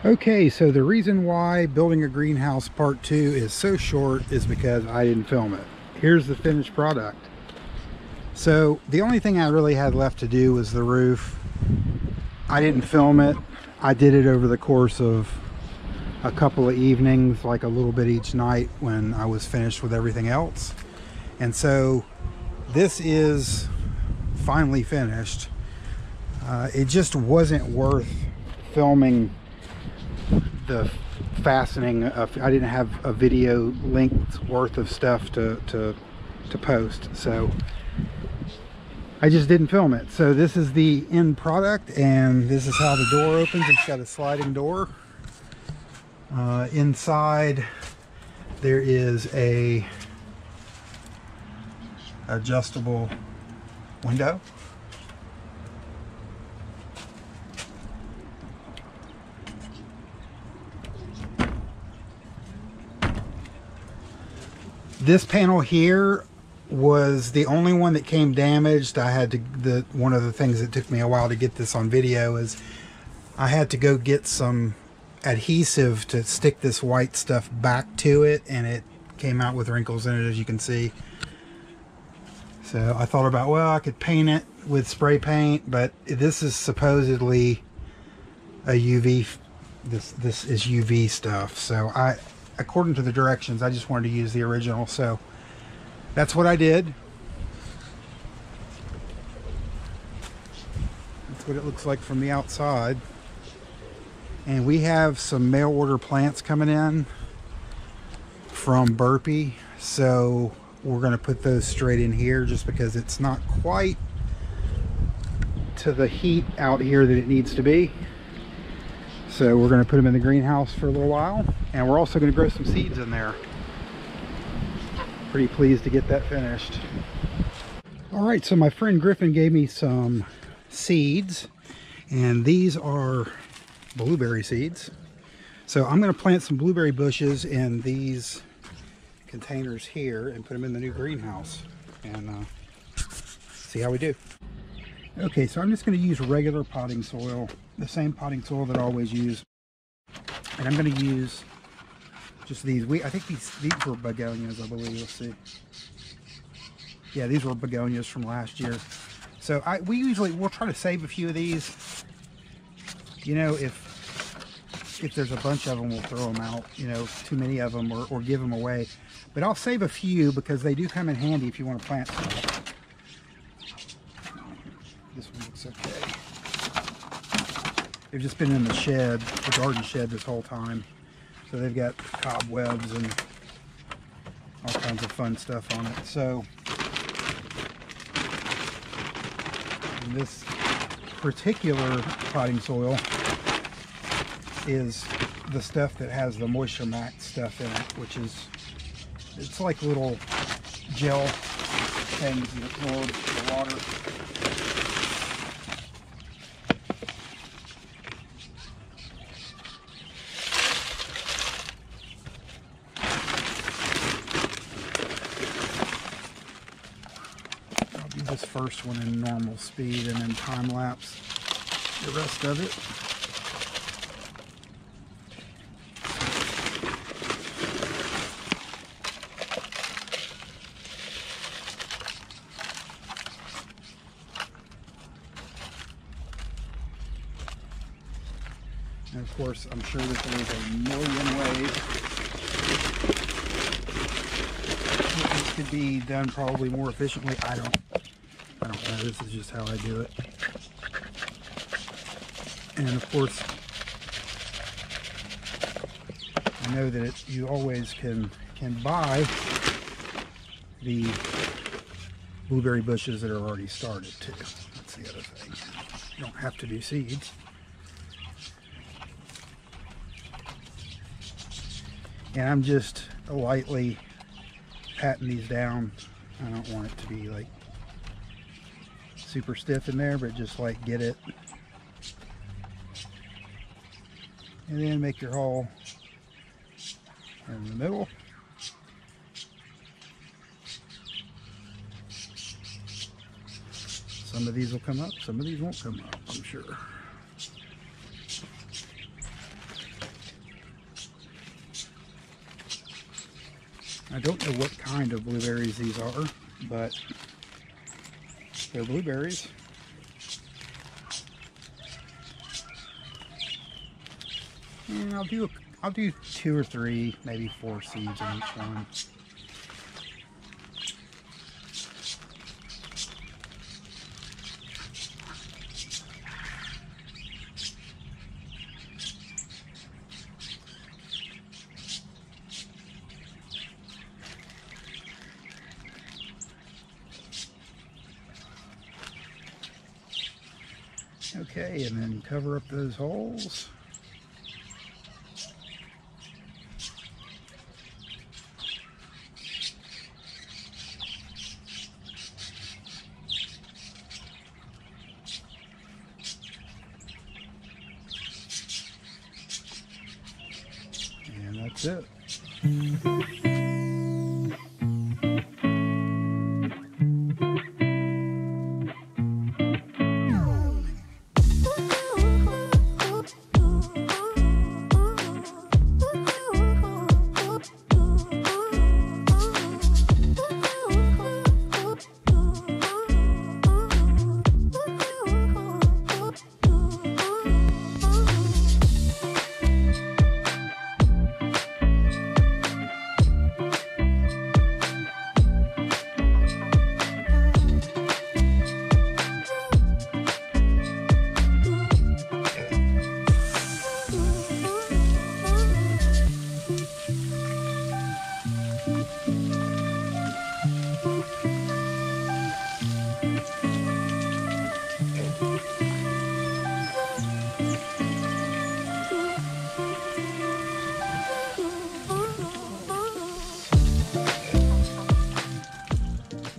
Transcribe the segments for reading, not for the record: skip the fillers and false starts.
Okay, so the reason why building a greenhouse part 2 is so short is because I didn't film it. Here's the finished product. So the only thing I really had left to do was the roof. I didn't film it. I did it over the course of a couple of evenings, like a little bit each night when I was finished with everything else. And so this is finally finished. It just wasn't worth filming the fastening of, I didn't have a video length worth of stuff to post, so I just didn't film it. So this is the end product, and this is how the door opens. It's got a sliding door. Inside there is a adjustable window. This panel here was the only one that came damaged. I had to, one of the things that took me a while to get this on video is I had to go get some adhesive to stick this white stuff back to it, and it came out with wrinkles in it, as you can see. So I thought about, well, I could paint it with spray paint, but this is supposedly a UV, this is UV stuff. So according to the directions, I just wanted to use the original, so that's what I did. That's what it looks like from the outside. And we have some mail order plants coming in from Burpee, so we're going to put those straight in here just because it's not quite to the heat out here that it needs to be. So we're going to put them in the greenhouse for a little while, and we're also going to grow some seeds in there. Pretty pleased to get that finished. All right, so my friend Griffin gave me some seeds, and these are blueberry seeds. So I'm going to plant some blueberry bushes in these containers here and put them in the new greenhouse and see how we do. Okay, so I'm just going to use regular potting soil, the same potting soil that I always use, and I'm going to use just these. I think these were begonias, I believe. Let's see. Yeah, these were begonias from last year. So we'll try to save a few of these. You know, if there's a bunch of them, we'll throw them out. You know, too many of them, or give them away. But I'll save a few because they do come in handy if you want to plant stuff. This one looks okay. They've just been in the shed, the garden shed, this whole time. So they've got cobwebs and all kinds of fun stuff on it. So this particular potting soil is the stuff that has the Moisture Max stuff in it, which is, it's like little gel things that absorb the water. This first one in normal speed and then time lapse the rest of it. And of course, I'm sure that there's a million ways that this could be done probably more efficiently. I don't know. This is just how I do it. And of course, I know that you always can buy the blueberry bushes that are already started too. That's the other thing. You don't have to do seeds. And I'm just lightly patting these down. I don't want it to be like super stiff in there, but just like get it, and then make your hole in the middle. Some of these will come up, some of these won't come up, I'm sure. I don't know what kind of blueberries these are, but they're blueberries. And I'll do 2 or 3, maybe 4 seeds in each one. Okay, and then cover up those holes. And that's it.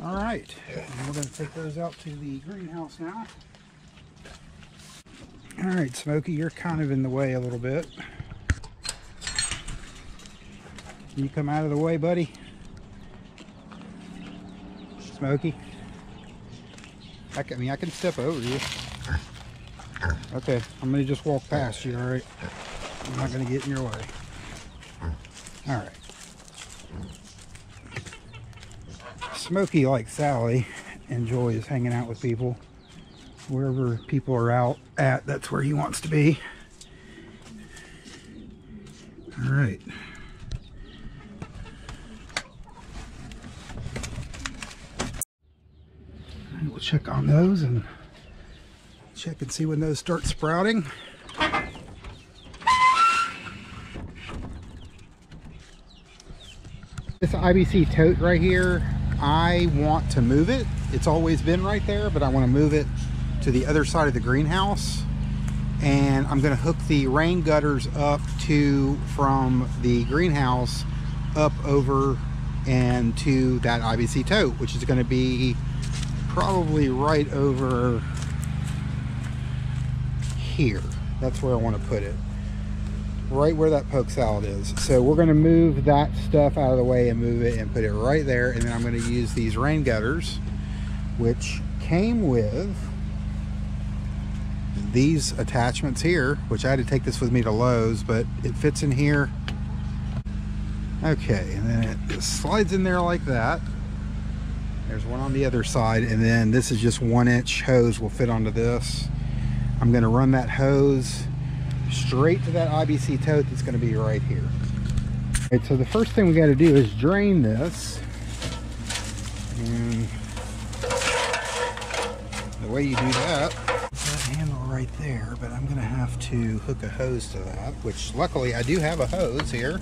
Alright, and we're going to take those out to the greenhouse now. Alright, Smokey, you're kind of in the way a little bit. Can you come out of the way, buddy? Smokey? I can step over you. Okay, I'm going to just walk past you, alright? I'm not going to get in your way. Alright. Smokey, like Sally, enjoys hanging out with people. Wherever people are out at, that's where he wants to be. Alright. We'll check on those and check and see when those start sprouting. This IBC tote right here, I want to move it. It's always been right there, but I want to move it to the other side of the greenhouse. And I'm going to hook the rain gutters up from the greenhouse up over and to that IBC tote, which is going to be probably right over here. That's where I want to put it. Right where that poke salad is. So we're going to move that stuff out of the way and move it and put it right there. And then I'm going to use these rain gutters, which came with these attachments here, which I had to take this with me to Lowe's, but it fits in here. Okay, and then it just slides in there like that. There's one on the other side, and then this is just 1-inch hose will fit onto this. I'm going to run that hose straight to that IBC tote that's going to be right here. All right, so the first thing we got to do is drain this. And the way you do that, that handle right there, but I'm going to have to hook a hose to that, which luckily I do have a hose here,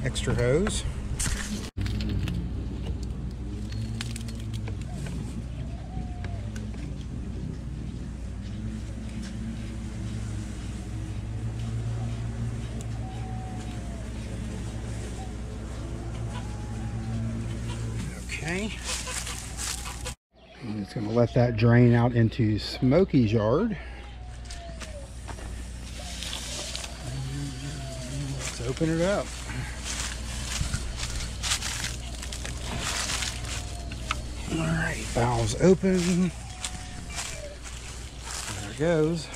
extra hose. Okay, I'm just going to let that drain out into Smokey's yard. Let's open it up. All right, valves open. There it goes.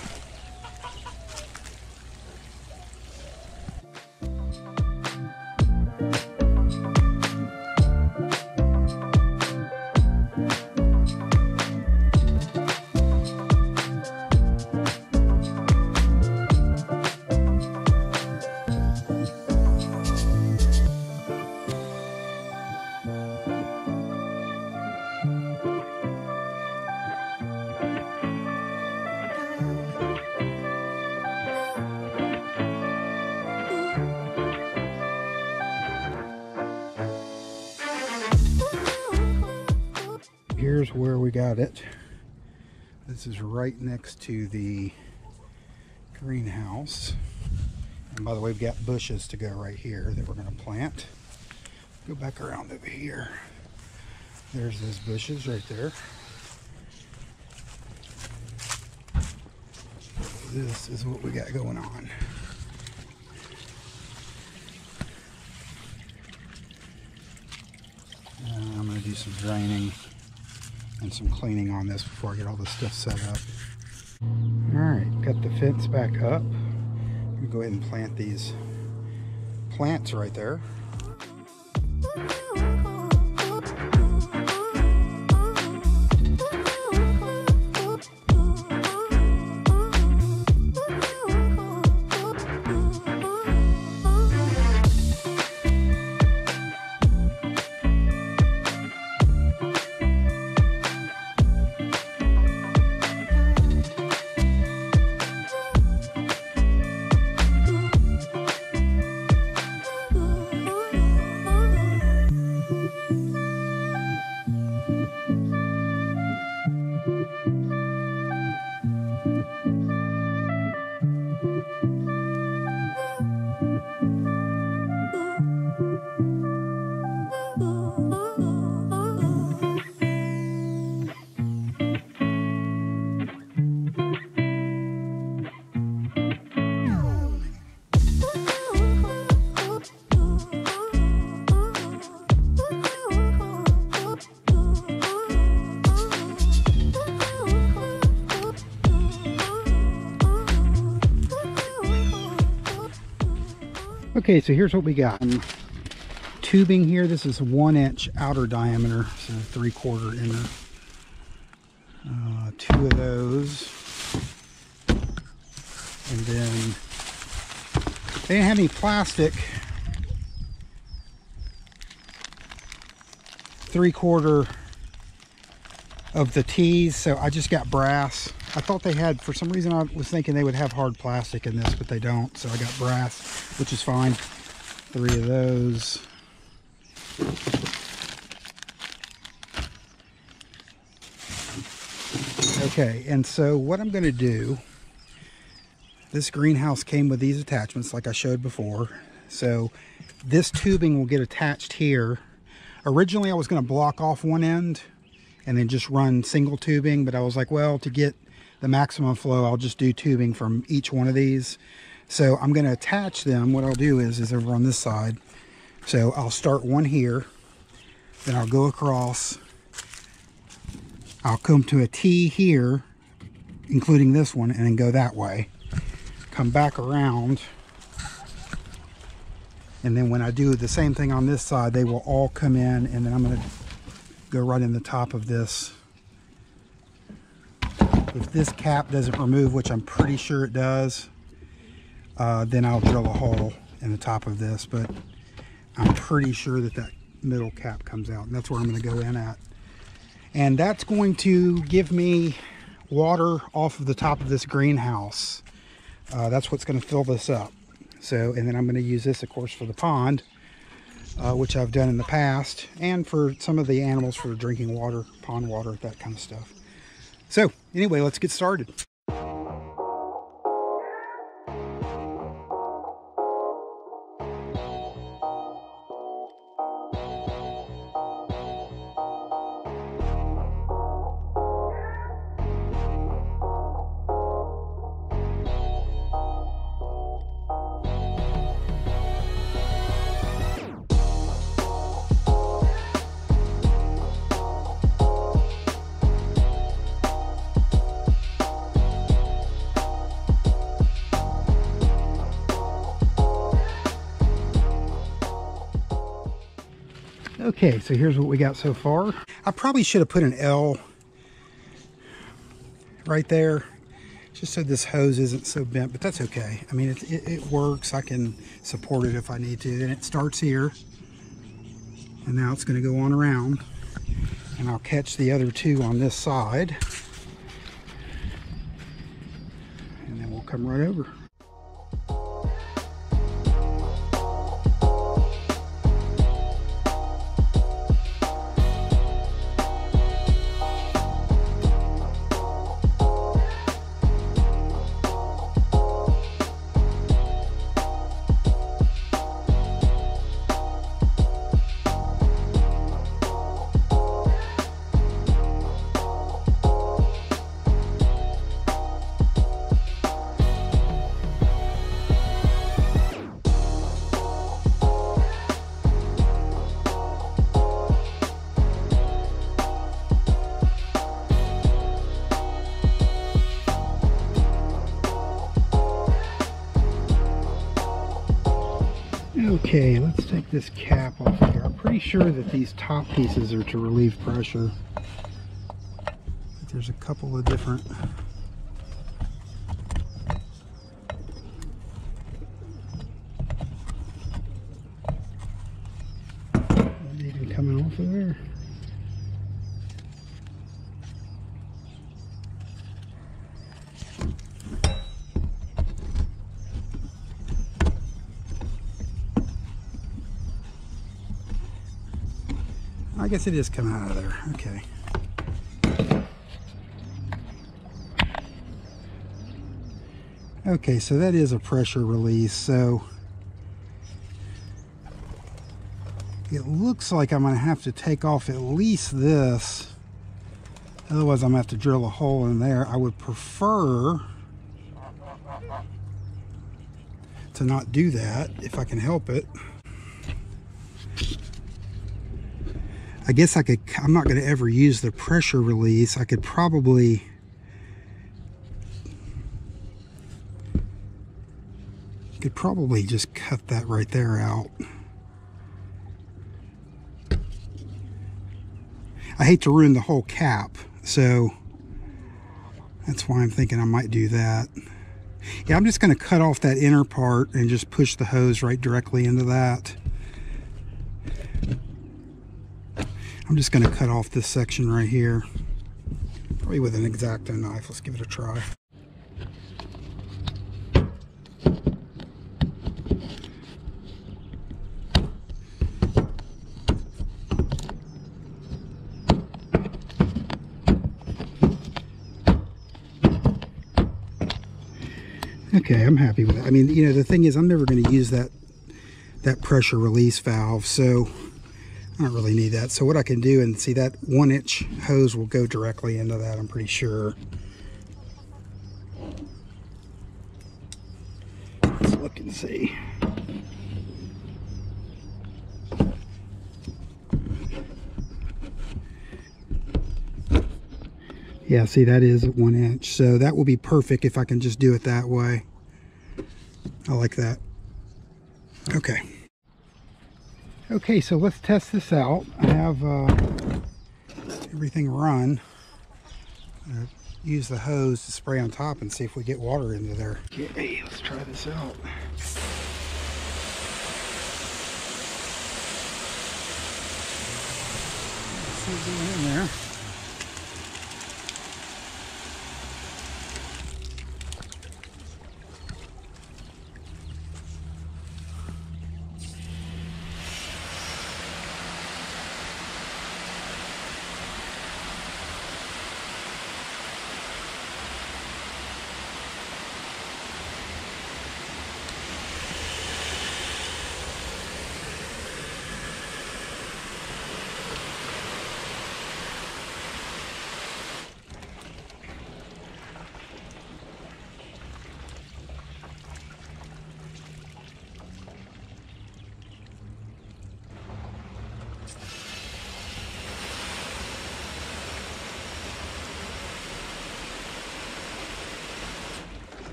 where we got it. This is right next to the greenhouse. And by the way, we've got bushes to go right here that we're going to plant. Go back around over here. There's those bushes right there. This is what we got going on. I'm going to do some draining and some cleaning on this before I get all this stuff set up. Alright, got the fence back up. I'm going to go ahead and plant these plants right there. Okay, so here's what we got. Tubing here, this is 1 inch outer diameter, so 3/4 inner. 2 of those. And then they didn't have any plastic. 3/4 of the T's, so I just got brass. I thought they had, for some reason I was thinking they would have hard plastic in this, but they don't, so I got brass, which is fine. 3 of those. Okay, and so what I'm going to do, this greenhouse came with these attachments like I showed before, so this tubing will get attached here. Originally I was going to block off one end and then just run single tubing, but I was like, well, to get the maximum flow, I'll just do tubing from each one of these. So I'm going to attach them. What I'll do is over on this side. So I'll start one here, then I'll go across. I'll come to a T here, including this one, and then go that way. Come back around. And then when I do the same thing on this side, they will all come in, and then I'm going to go right in the top of this. If this cap doesn't remove, which I'm pretty sure it does, then I'll drill a hole in the top of this, but I'm pretty sure that that middle cap comes out, and that's where I'm going to go in at. And that's going to give me water off of the top of this greenhouse. That's what's going to fill this up. So, and then I'm going to use this, of course, for the pond, which I've done in the past, and for some of the animals for drinking water, pond water, that kind of stuff. So anyway, let's get started. Okay, so here's what we got so far. I probably should have put an L right there, just so this hose isn't so bent, but that's okay. I mean, it works. I can support it if I need to. Then it starts here, and now it's going to go on around, and I'll catch the other two on this side, and then we'll come right over. Okay, let's take this cap off here. I'm pretty sure that these top pieces are to relieve pressure. There's a couple of different... Even coming off of there. I guess it is coming out of there. Okay. Okay, so that is a pressure release. So it looks like I'm going to have to take off at least this. Otherwise, I'm going to have to drill a hole in there. I would prefer to not do that if I can help it. I guess I could, I'm not going to ever use the pressure release. I could probably just cut that right there out. I hate to ruin the whole cap, so that's why I'm thinking I might do that. Yeah, I'm just going to cut off that inner part and just push the hose right directly into that. I'm just going to cut off this section right here, probably with an X-Acto knife. Let's give it a try. Okay, I'm happy with it. I mean, you know, the thing is, I'm never going to use that pressure release valve, so I don't really need that. So what I can do, and see, that 1-inch hose will go directly into that, I'm pretty sure. Let's look and see. Yeah, see, that is 1 inch. So that will be perfect if I can just do it that way. I like that. Okay. Okay, so let's test this out. I have everything run. Use the hose to spray on top and see if we get water into there. Okay, let's try this out. Let's see what's in there.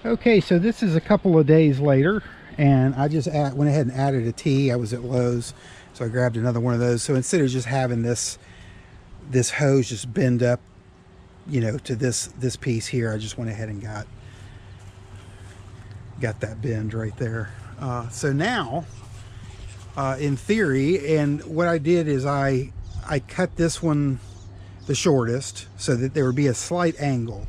Okay, so this is a couple of days later, and I just went ahead and added a T. I was at Lowe's, so I grabbed another one of those. So instead of just having this hose just bend up, you know, to this piece here, I just went ahead and got that bend right there. So now, in theory, and what I did is I cut this one, the shortest so that there would be a slight angle.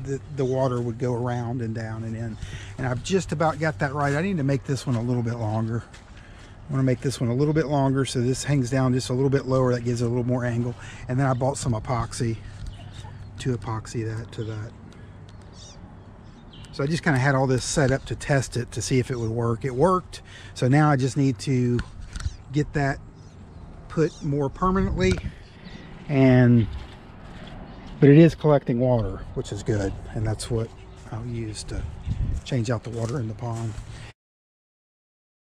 The water would go around and down and in. And I've just about got that right. I need to make this one a little bit longer. I want to make this one a little bit longer so this hangs down just a little bit lower. That gives it a little more angle. And then I bought some epoxy to epoxy that to that. So I just kind of had all this set up to test it to see if it would work. It worked. So now I just need to get that put more permanently. But it is collecting water, which is good, and that's what I'll use to change out the water in the pond.